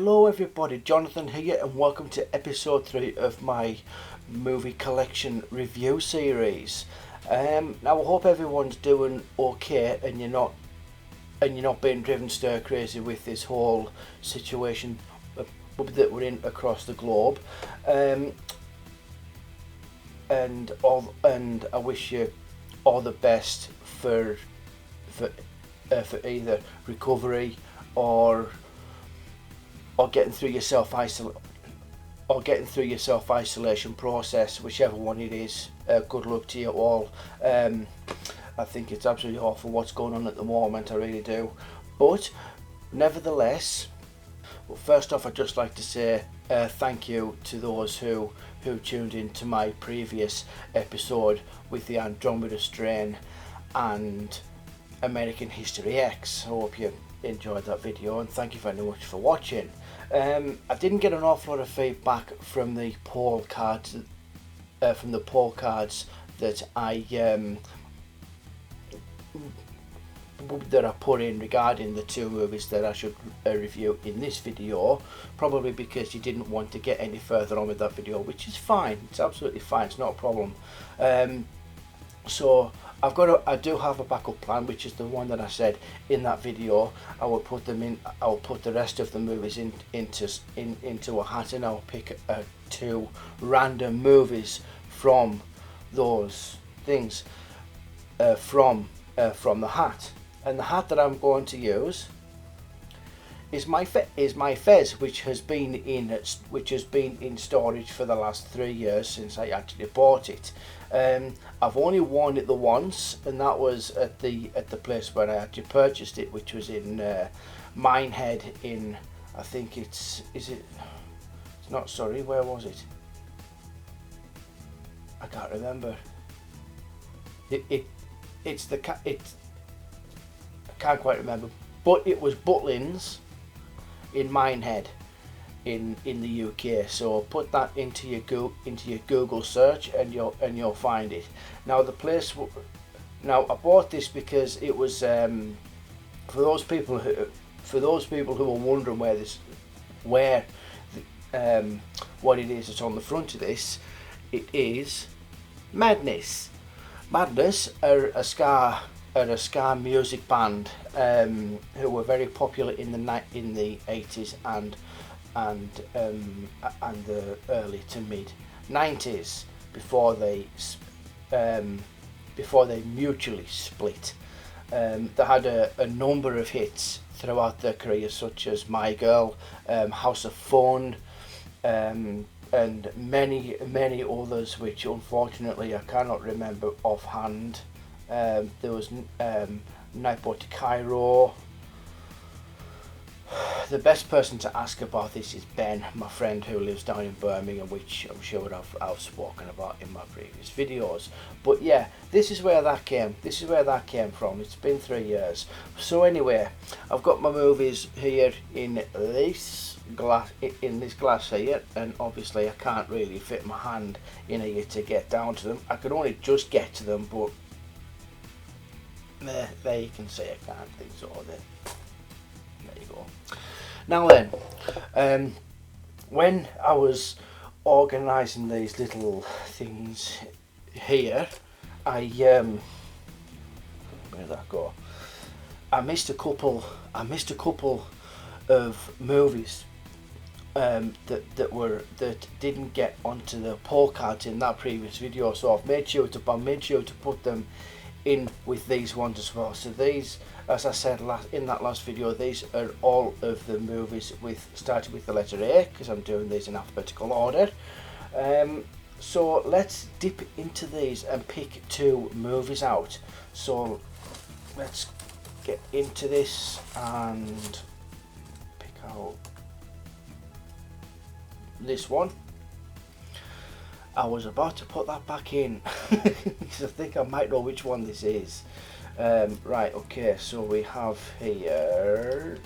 Hello everybody, Jonathan here and welcome to episode 3 of my movie collection review series. Now I hope everyone's doing okay and you're not being driven stir crazy with this whole situation that we're in across the globe. And I wish you all the best for either recovery or getting through your self-isolation process, whichever one it is. Good luck to you all. I think it's absolutely awful what's going on at the moment, I really do. But nevertheless, well, first off, I'd just like to say thank you to those who tuned in to my previous episode with the Andromeda Strain and American History X. I hope you enjoyed that video and thank you very much for watching. I didn't get an awful lot of feedback from the poll cards that I put in regarding the two movies that I should review in this video, probably because you didn't want to get any further on with that video, which is fine. It's absolutely fine, it's not a problem. So I do have a backup plan, which is the one that I said in that video. I will put the rest of the movies into a hat, and I'll pick two random movies from those things from the hat. And the hat that I'm going to use is my Fez, which has been in storage for the last 3 years since I actually bought it. I've only worn it the once, and that was at the place where I actually purchased it, which was in Minehead. In, I think where was it? I can't remember. I can't quite remember, but it was Butlins in Minehead in the UK. So put that into your Google search and you'll find it. Now I bought this because it was for those people who were wondering what it is that's on the front of this. It is Madness. Madness are a ska music band who were very popular in the 80s and the early to mid 90s before they mutually split. They had a number of hits throughout their career, such as My Girl, House of Fun, and many others which unfortunately I cannot remember offhand. There was Nightboat to Cairo. The best person to ask about this is Ben, my friend who lives down in Birmingham, which I'm sure I've spoken about in my previous videos. But yeah, this is where that came from. It's been 3 years. So anyway, I've got my movies here in this glass here, and obviously I can't really fit my hand in here to get down to them. I can only just get to them, but there you can see I can't think so. There you go. Now then, when I was organising these little things here, where did that go? I missed a couple of movies that didn't get onto the poll cards in that previous video, so I've made sure to put them in with these ones as well. So these, as I said in that last video, these are all of the movies starting with the letter A, because I'm doing these in alphabetical order. So let's dip into these and pick two movies out. So let's get into this and pick out this one. I was about to put that back in because I think I might know which one this is. Right, okay, so we have here,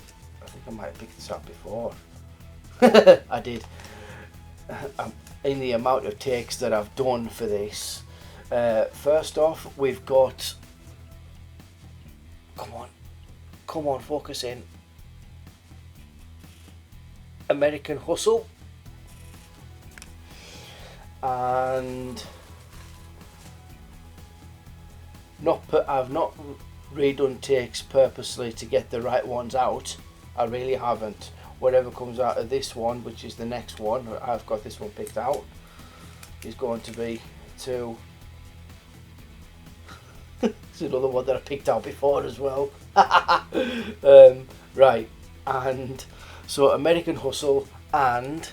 I think I might have picked this up before. I did. In the amount of takes that I've done for this. First off, we've got, come on, focus in. American Hustle, and I've not redone takes purposely to get the right ones out. I really haven't. Whatever comes out of this one, which is the next one, I've got this one picked out, is going to be to it's another one that I picked out before as well. Right, and so American Hustle and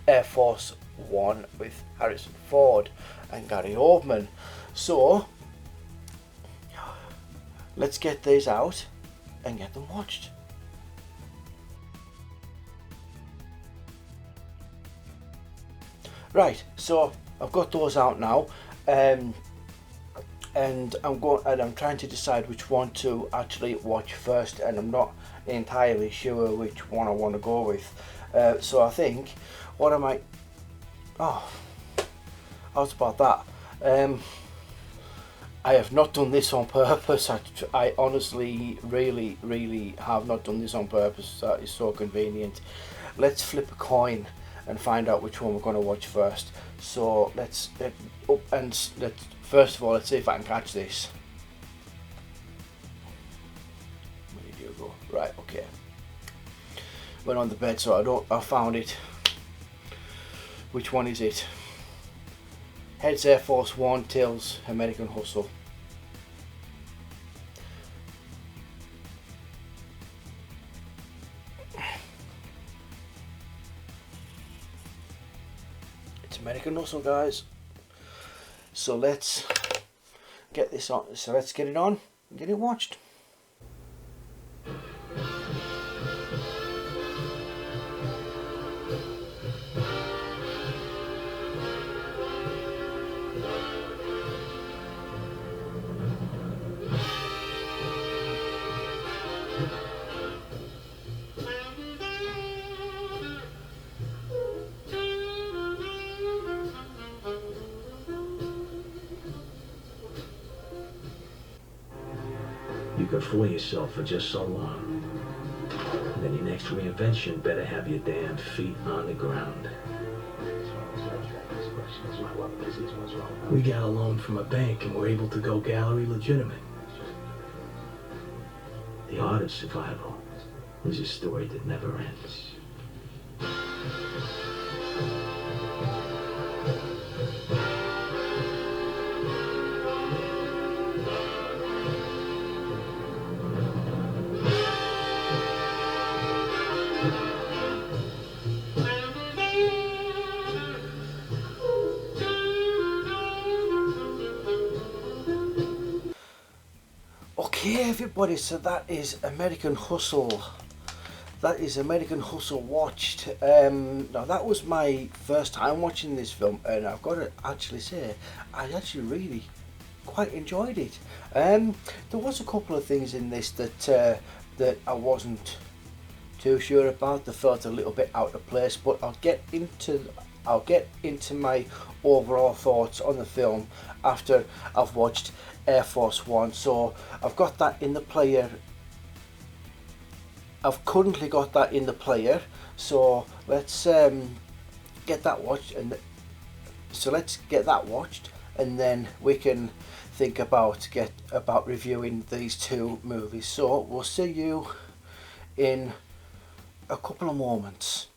Air Force One with Harrison Ford and Gary Oldman. So let's get these out and get them watched. Right, so I've got those out now, and I'm trying to decide which one to actually watch first, and I'm not entirely sure which one I want to go with. So I think what I might, how's about that? I have not done this on purpose. I honestly really have not done this on purpose. That is so convenient. Let's flip a coin and find out which one we're going to watch first. So let's first of all, let's see if I can catch this. Where did you go? Right, okay. Went on the bed, so I found it. Which one is it? Heads Air Force One, tails American Hustle. It's American Hustle, guys. So let's get this on. So let's get it on and get it watched. You can fool yourself for just so long. And then your next reinvention better have your damn feet on the ground. We got a loan from a bank and we're able to go gallery legitimate. The art of survival is a story that never ends. Okay, everybody, so that is American Hustle. That is American Hustle watched. Now that was my first time watching this film, and I've got to actually say I actually really quite enjoyed it. There was a couple of things in this that I wasn't too sure about. They felt a little bit out of place, but I'll get into my overall thoughts on the film after I've watched Air Force One. So I've got that in the player. I've currently got that in the player. So let's get that watched, and then we can think about reviewing these two movies. So we'll see you in a couple of moments.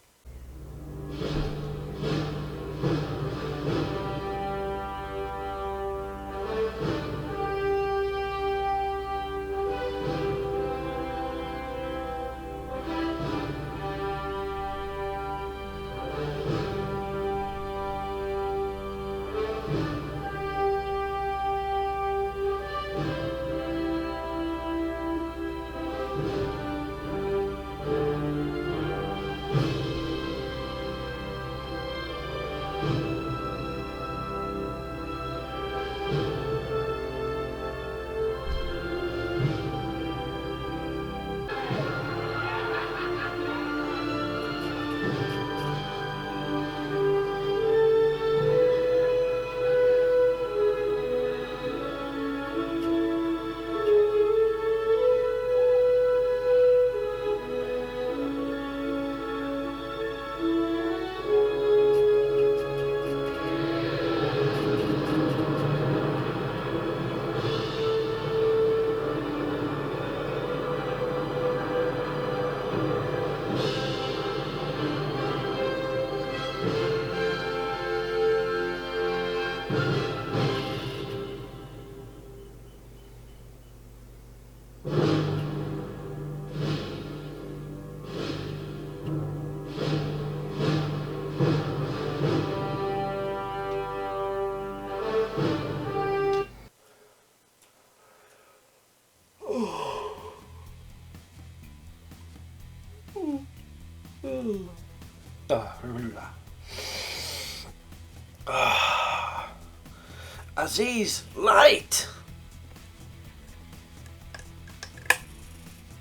Aziz, light!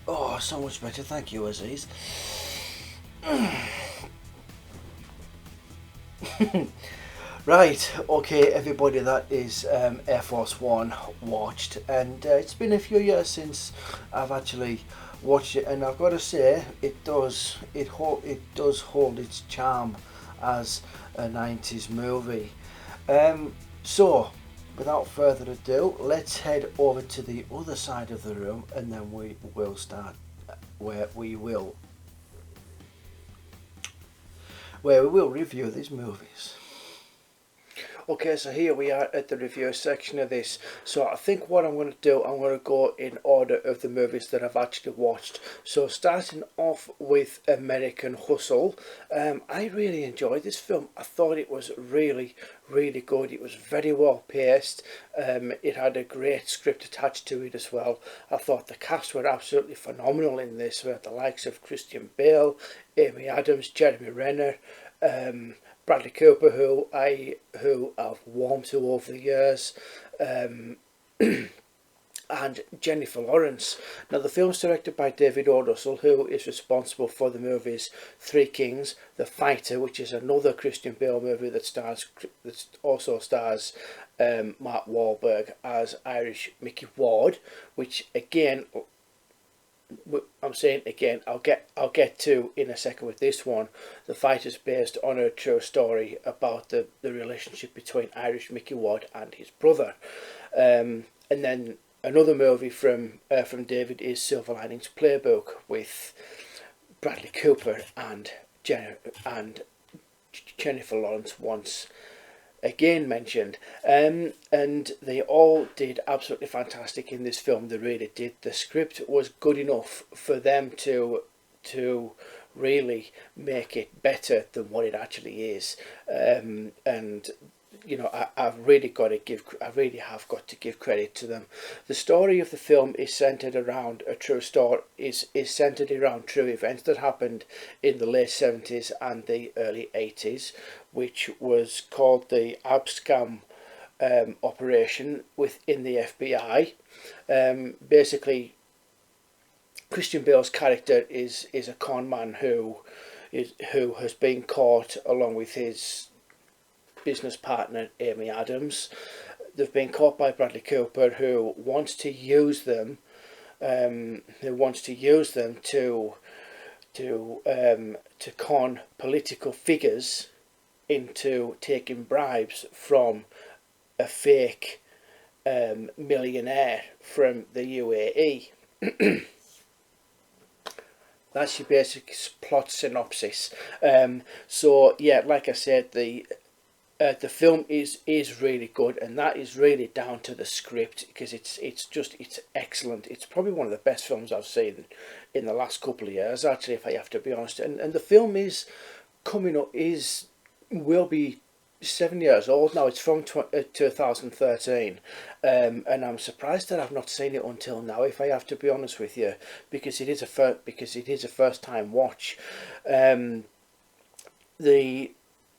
Oh, so much better, thank you, Aziz. Right, okay, everybody, that is Air Force One watched, and it's been a few years since I've actually watched it, and I've got to say, it does hold its charm as a 90s movie. So, without further ado, let's head over to the other side of the room, and then we will start where we will review these movies. Okay, so here we are at the review section of this. So I think what I'm going to do, I'm going to go in order of the movies that I've actually watched. So starting off with American Hustle, I really enjoyed this film. I thought it was really, really good. It was very well paced. It had a great script attached to it as well. I thought the cast were absolutely phenomenal in this. We had the likes of Christian Bale, Amy Adams, Jeremy Renner, Bradley Cooper, who I've warmed to over the years, and Jennifer Lawrence. Now, the film's directed by David O. Russell, who is responsible for the movies Three Kings, The Fighter, which is another Christian Bale movie that also stars Mark Wahlberg as Irish Mickey Ward, which again, I'm saying again, I'll get to in a second with this one. The Fight is based on a true story about the relationship between Irish Mickey Ward and his brother. And then another movie from David is Silver Linings Playbook with Bradley Cooper and Jennifer Lawrence once again mentioned, and they all did absolutely fantastic in this film. They really did. The script was good enough for them to really make it better than what it actually is, and you know, I really have got to give credit to them. The story of the film is centered around a true story, is centered around true events that happened in the late 70s and the early 80s, which was called the Abscam operation within the FBI. Basically, Christian Bale's character is a con man who has been caught along with his business partner Amy Adams. They've been caught by Bradley Cooper, who wants to use them. To con political figures into taking bribes from a fake millionaire from the UAE. That's your basic plot synopsis. So yeah, like I said, the film is really good, and that is really down to the script, because it's excellent. It's probably one of the best films I've seen in the last couple of years, actually, if I have to be honest. And the film is coming up, will be 7 years old now. It's from 2013, and I'm surprised that I've not seen it until now, if I have to be honest with you, because it is a first time watch.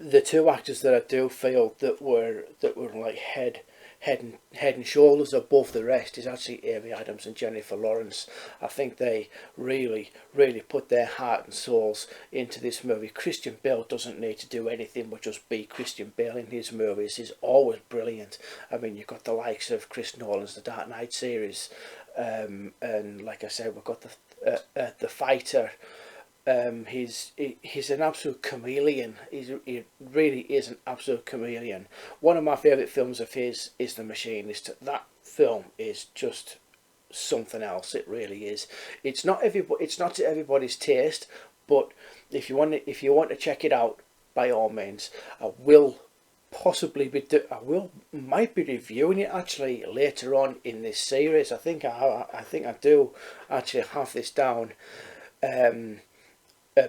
The two actors that I do feel that were like head and shoulders above the rest is actually Amy Adams and Jennifer Lawrence. I think they really put their heart and souls into this movie. Christian Bale doesn't need to do anything but just be Christian Bale in his movies. He's always brilliant. I mean, you've got the likes of Chris Nolan's The Dark Knight series, and like I said, we've got the Fighter. He's an absolute chameleon. He really is an absolute chameleon. One of my favourite films of his is The Machinist. That film is just something else. It really is. It's not to everybody's taste, but if you want to check it out, by all means, I will might be reviewing it actually later on in this series. I think I do actually have this down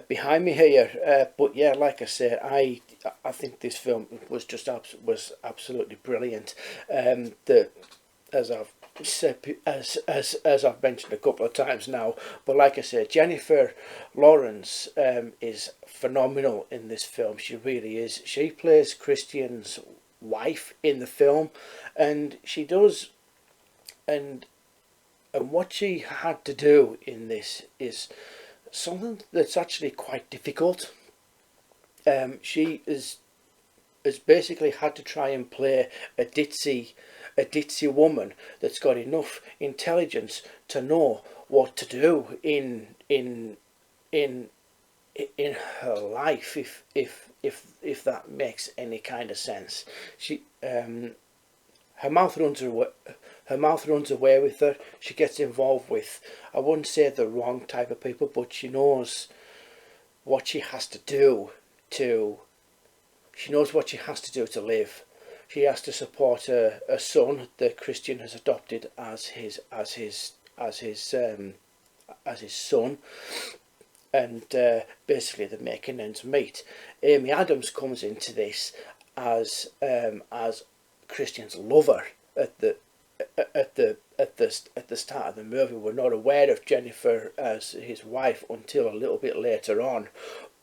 behind me here. But yeah, like I said, I think this film was was absolutely brilliant. The as I've said, as I've mentioned a couple of times now, but like I said, Jennifer Lawrence is phenomenal in this film. She really is. She plays Christian's wife in the film, and she does, and what she had to do in this is something that's actually quite difficult. She has basically had to try and play a ditzy woman that's got enough intelligence to know what to do in her life, if that makes any kind of sense. She her mouth runs away with her. She gets involved with, I wouldn't say the wrong type of people, but she knows what she has to do to. She knows what she has to do to live. She has to support a son that Christian has adopted as his son, and basically they're making ends meet. Amy Adams comes into this as Christian's lover at the start of the movie. We're not aware of Jennifer as his wife until a little bit later on,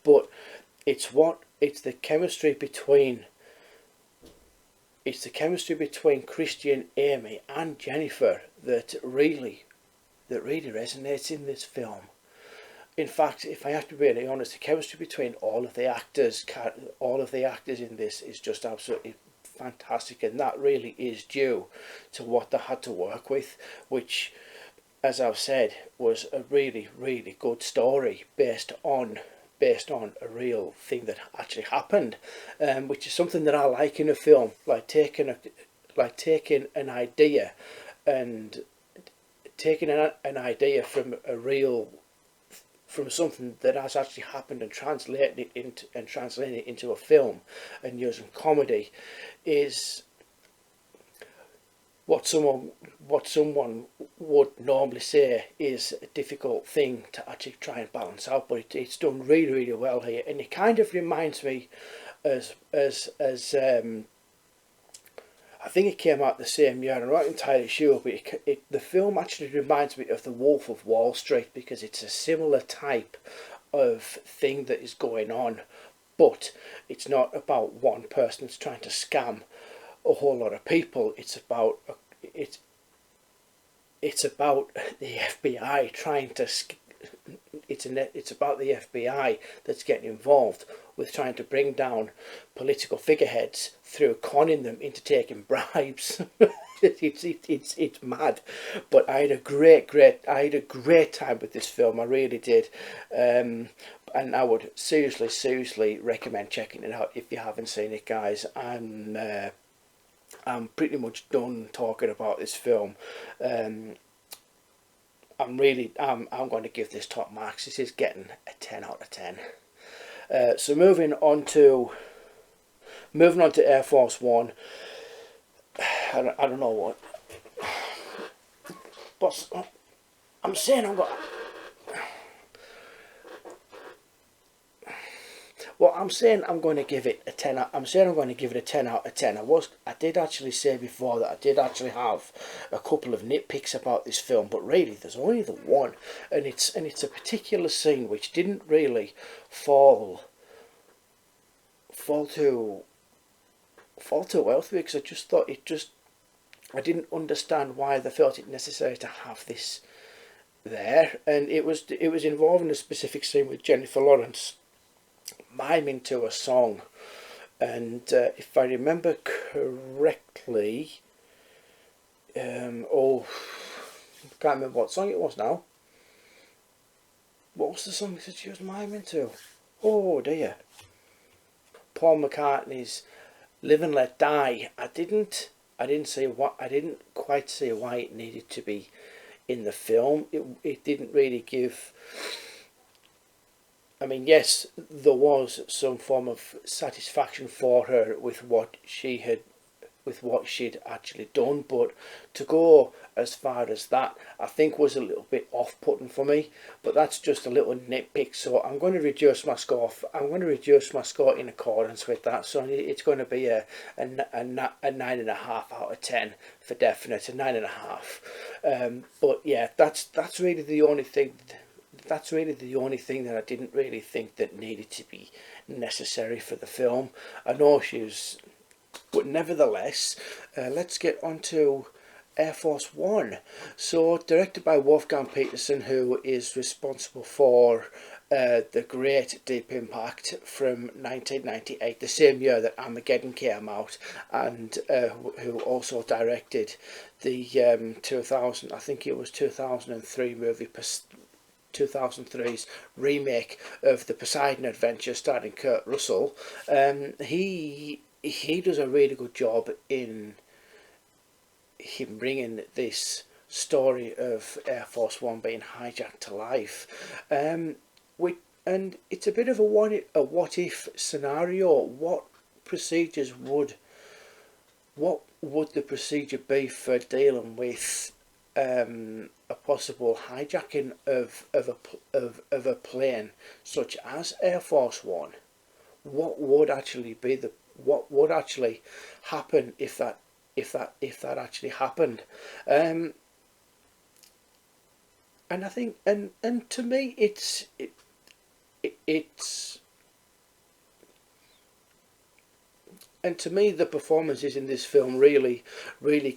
but it's the chemistry between Christian, Amy, and Jennifer that really resonates in this film. In fact, if I have to be really honest, the chemistry between all of the actors in this is just absolutely fantastic, and that really is due to what they had to work with, which, as I've said, was a really, really good story based on a real thing that actually happened, which is something that I like in a film, like taking an idea from something that has actually happened and translating it into a film, and using comedy is what someone would normally say is a difficult thing to actually try and balance out, but it's done really, really well here. And it kind of reminds me as I think it came out the same year, I'm not entirely sure, but the film actually reminds me of The Wolf of Wall Street, because it's a similar type of thing that is going on, but it's not about one person that's trying to scam a whole lot of people. It's about the FBI trying to. It's about the FBI that's getting involved with trying to bring down political figureheads through conning them into taking bribes. It's mad, but I had a great time with this film. I really did, and I would seriously recommend checking it out if you haven't seen it, guys. I'm pretty much done talking about this film. I'm going to give this top marks. This is getting a 10 out of 10. So moving on to Air Force One. I don't know what, but I'm saying I'm going. Well, I'm saying I'm going to give it a 10. I'm saying I'm going to give it a 10 out of 10. I did actually say before that I did actually have a couple of nitpicks about this film, but really there's only the one, and it's a particular scene which didn't really fall too well for me, because I just thought I didn't understand why they felt it necessary to have this there, and it was involving a specific scene with Jennifer Lawrence miming to a song, and if I remember correctly, can't remember what song it was now. What was the song that she was miming to? Oh dear. Paul McCartney's "Live and Let Die." I didn't quite see why it needed to be in the film. It didn't really give I mean, yes, there was some form of satisfaction for her with what she'd actually done, but to go as far as that, I think was a little bit off-putting for me. But that's just a little nitpick, so I'm going to reduce my score. I'm going to reduce my score in accordance with that. So it's going to be a 9.5 out of 10 for definite, a 9.5. But yeah, that's really the only thing. That's really the only thing that I didn't really think that needed to be necessary for the film. I know she was, but nevertheless, let's get on to Air Force One. So, directed by Wolfgang Petersen, who is responsible for the Great Deep Impact from 1998, the same year that Armageddon came out, and who also directed the 2000, I think it was 2003 movie, 2003's remake of the Poseidon Adventure starring Kurt Russell. He does a really good job in him bringing this story of Air Force One being hijacked to life. And it's a bit of a what if scenario. What would the procedure be for dealing with a possible hijacking of a plane such as Air Force One? What would actually happen if that actually happened? And I think and to me it's and to me the performances in this film really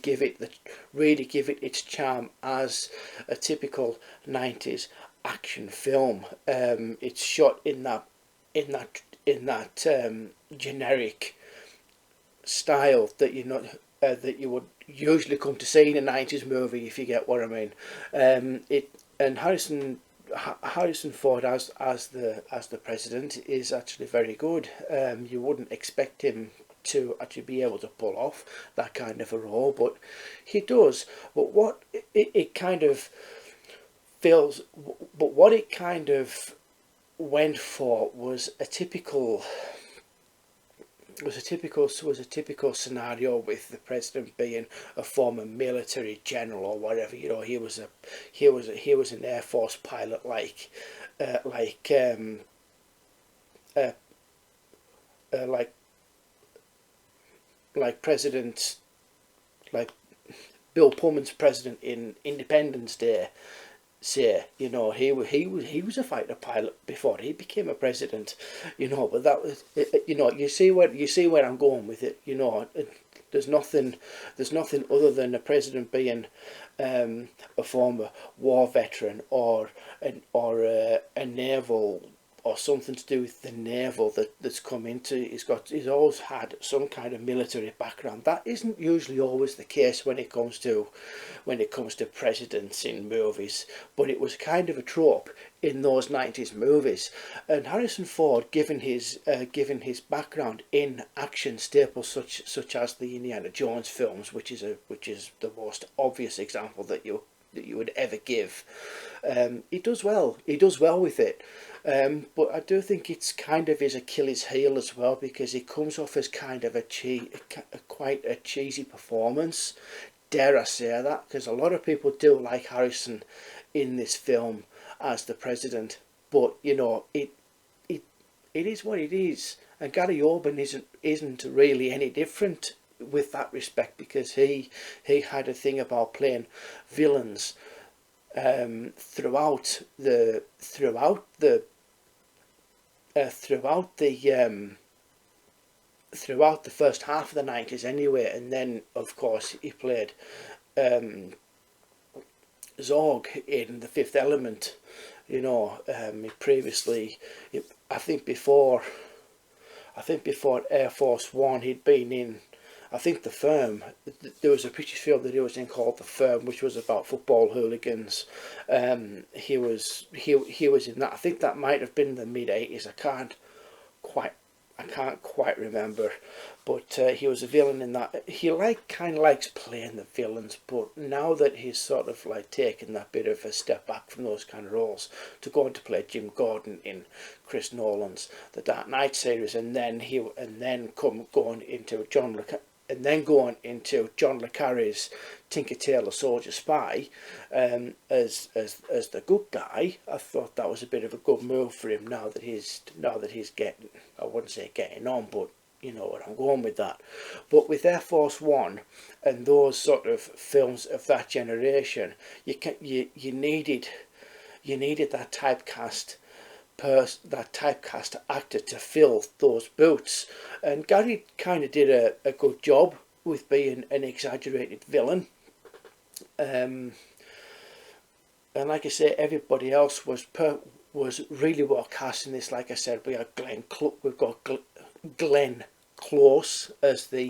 give it its charm as a typical 90s action film. It's shot in that generic style that that you would usually come to see in a 90s movie, if you get what I mean. And Harrison Ford as the president is actually very good. You wouldn't expect him to actually be able to pull off that kind of a role, but he does. But what it kind of feels, but what it kind of went for was a typical scenario with the president being a former military general or whatever. You know, he was an Air Force pilot like President, like Bill Pullman's president in Independence Day. Say, you know, he was a fighter pilot before he became a president, you know. But that was, you know, you see where I'm going with it. You know, there's nothing other than a president being a former war veteran or a naval, or something to do with the naval that's come into. He's always had some kind of military background. That isn't usually always the case when it comes to presidents in movies, but it was kind of a trope in those 90s movies. And Harrison Ford, given his background in action staples such as the Indiana Jones films, which is the most obvious example that you would ever give, he does well with it. But I do think it's kind of his Achilles heel as well, because it comes off as kind of quite a cheesy performance. Dare I say that? Because a lot of people do like Harrison in this film as the president, but you know, it is what it is. And Gary Oldman isn't really any different with that respect, because he had a thing about playing villains throughout the first half of the 90s anyway. And then of course he played Zorg in The Fifth Element, you know. I think before Air Force One he'd been in, I think, The Firm. There was a British film that he was in called The Firm, which was about football hooligans. He was in that. I think that might have been the mid-80s. I can't quite I can't quite remember, but he was a villain in that. He kind of likes playing the villains, but now that he's sort of like taken that bit of a step back from those kind of roles to go on to play Jim Gordon in Chris Nolan's The Dark Knight series, and then going into John le Carre's Tinker Tailor Soldier Spy, as the good guy. I thought that was a bit of a good move for him now that he's getting, I wouldn't say getting on, but you know where I'm going with that. But with Air Force One and those sort of films of that generation, you needed that typecast actor to fill those boots, and Gary kind of did a good job with being an exaggerated villain, and like I say, everybody else was really well cast in this. Like I said, we've got Glenn Close as the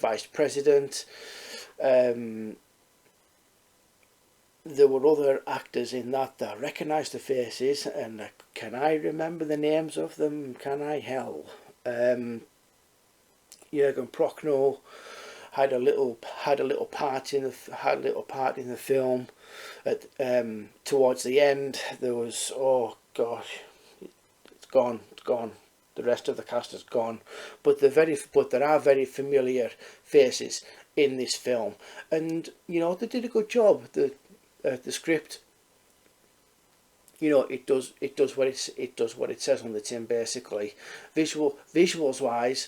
vice president. There were other actors in that I recognised the faces, and can I remember the names of them? Can I? Hell, Jürgen Prochnow had a little part in the film. Towards the end, there was, oh gosh, it's gone. The rest of the cast is gone, but there are very familiar faces in this film, and you know they did a good job. The script, you know, it does what it says on the tin basically. Visuals wise,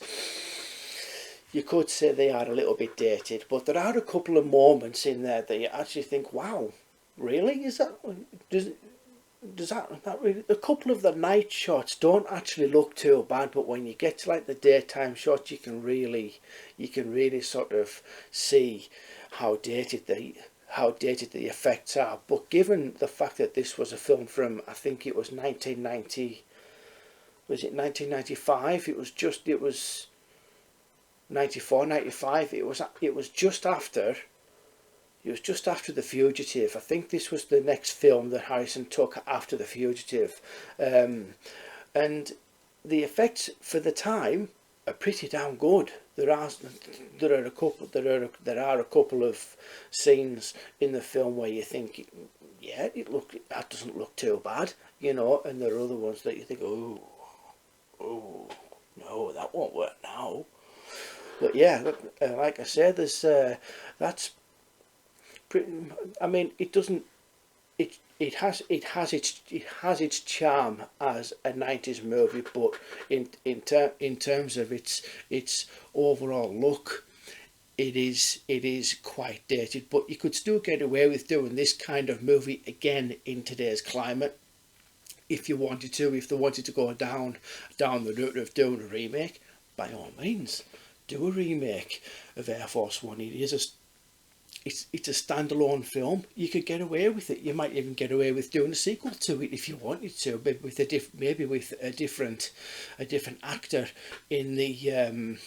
you could say they are a little bit dated, but there are a couple of moments in there that you actually think, wow, really? Does that really? A couple of the night shots don't actually look too bad, but when you get to like the daytime shots, you can really sort of see how dated the effects are. But given the fact that this was a film from, I think it was 1990, was it 1995? It was 94, 95. It was just after The Fugitive. I think this was the next film that Harrison took after The Fugitive, and the effects for the time are pretty damn good. There are a couple of scenes in the film where you think, yeah, that doesn't look too bad, you know, and there are other ones that you think, oh no, that won't work now. But yeah, like I said, there's that's pretty. I mean, it doesn't. It has its charm as a 90s movie, but in terms of its overall look, it is quite dated. But you could still get away with doing this kind of movie again in today's climate, if they wanted to go down the route of doing a remake. By all means, do a remake of Air Force One. It's a standalone film. You could get away with it. You might even get away with doing a sequel to it if you wanted to, maybe with a different actor in the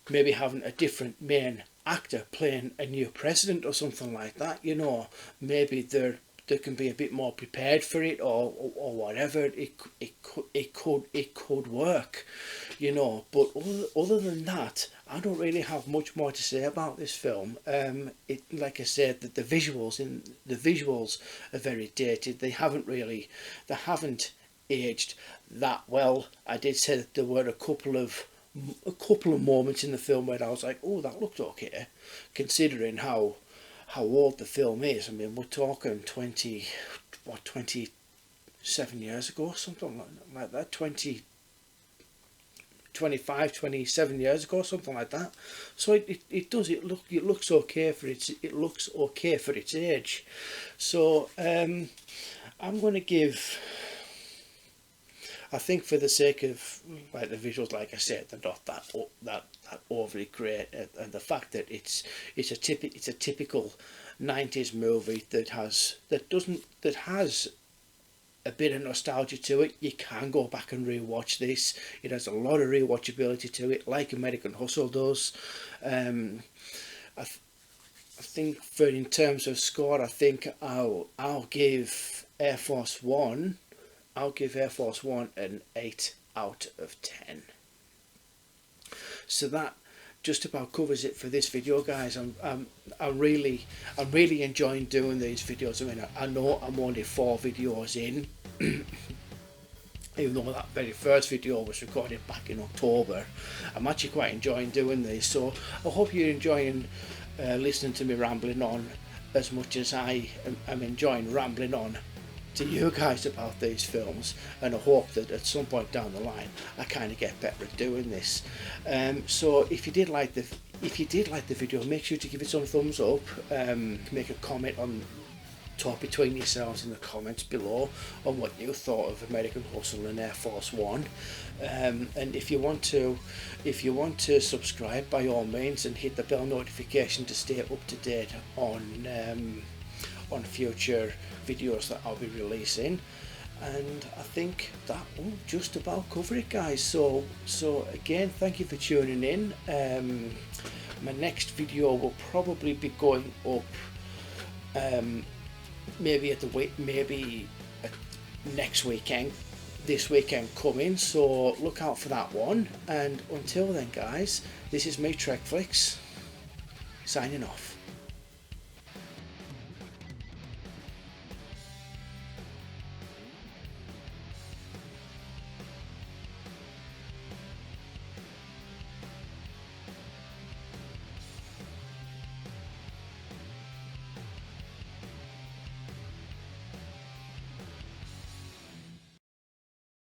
maybe having a different main actor playing a new president or something like that. You know, maybe they can be a bit more prepared for it, or whatever. It could work, you know. But other than that, I don't really have much more to say about this film. Like I said, that the visuals are very dated. They haven't aged that well. I did say that there were a couple of moments in the film where I was like, oh, that looked okay, considering how old the film is. I mean, we're talking 27 years ago, something like that. 25, 27 years ago, something like that. So it looks okay for its age. So I'm going to give, I think, for the sake of like the visuals, like I said, they're not that overly great, and the fact that it's a typical 90s movie that has a bit of nostalgia to it. You can go back and rewatch this. It has a lot of rewatchability to it, like American Hustle does. I think in terms of score, I think I'll give Air Force One I'll give Air Force One an 8 out of 10. So that just about covers it for this video, guys. I'm really enjoying doing these videos. I mean, I know I'm only 4 videos in, even though that very first video was recorded back in October. I'm actually quite enjoying doing these, so I hope you're enjoying listening to me rambling on as much as I am enjoying rambling on to you guys about these films, and I hope that at some point down the line I kind of get better at doing this. So if you did like the video, make sure to give it some thumbs up, make a comment on, talk between yourselves in the comments below on what you thought of American Hustle and Air Force One, and if you want to subscribe, by all means, and hit the bell notification to stay up to date on future videos that I'll be releasing. And I think that will just about cover it, guys. So again, thank you for tuning in. My next video will probably be going up maybe next weekend, this weekend coming, so look out for that one. And until then, guys, this is me, TREKFLIX, signing off.